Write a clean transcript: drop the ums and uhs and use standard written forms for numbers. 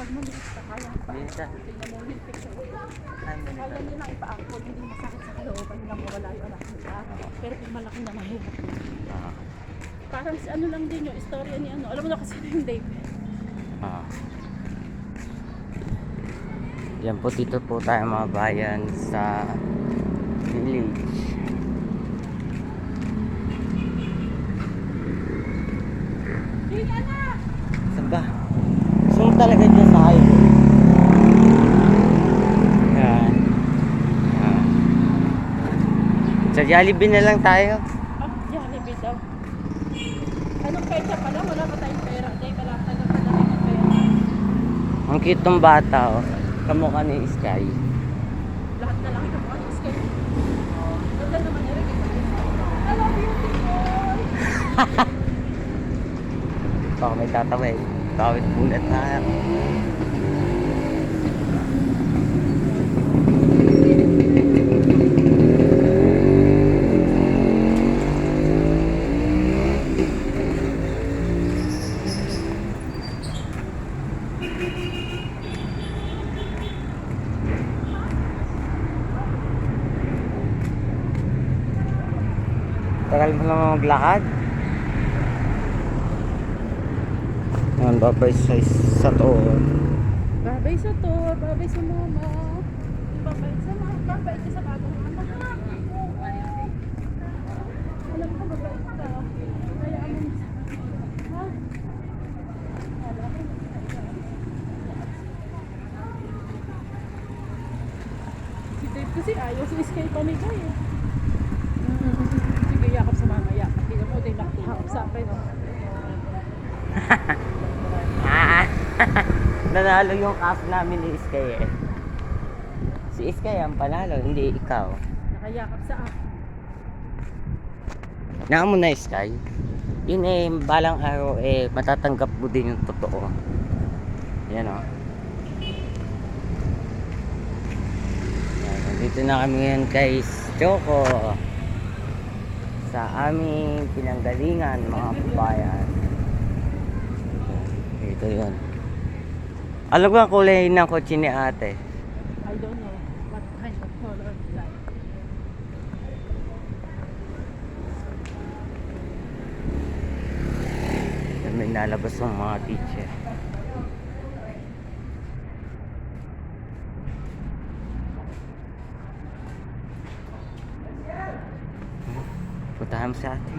pag maliit pa, kaya pa. Minsan. Tingnan mo yung picture. Ay, Kaya ganito. nila ipa-angkol, hindi masakit sa kalooban lang mawala yung anak nila. Pero kung malaki na mahirap na. Ah, Parang si ano lang din yung istorya ni ano. Alam mo na kasi yung David. ah. Yan po, dito po tayo mga bayan sa village. Yung anak! Saan ba? Gusto mo talaga dyan sa highway? Yan. Yan. Sa Jollibee na lang tayo. Ah, Jollibee daw. Anong pecha pala? Wala pa tayong pera. Day, wala pa tayong pera. Ang cute ng bata, oh. Kamukha ni Sky. Lahat na lang ito mga skin. Ganda naman yung rin. Hello, beautiful! Baka may tatawid. Tawid bulat na. Tagal mo naman maglakad. Yan, babay sa to. Babay sa to, babay sa mama. Babay sa mama, babay ka sa bagong mama. Alam ko, babay ka. Kaya mo, ha? Alam ko, si Dave kasi ayaw si Sky pamigay eh. Sige, yakap sa mama, yakap. Hindi mo din nakihap sa akin, no? Nanalo yung cast namin ni Sky eh. Si Sky ang panalo, hindi ikaw. Nakayakap sa akin. Naan mo na Sky. Yun eh, balang araw eh, matatanggap mo din yung totoo. Yan o. Dito na kami ngayon kay Choco. Sa aming pinanggalingan mga kabayan. Ito yun. Alam ko ang kulay ng kotse ni ate. I don't know what kind of color is that. Yan, may nalabas ng mga teacher. Puntahan mo sa atin.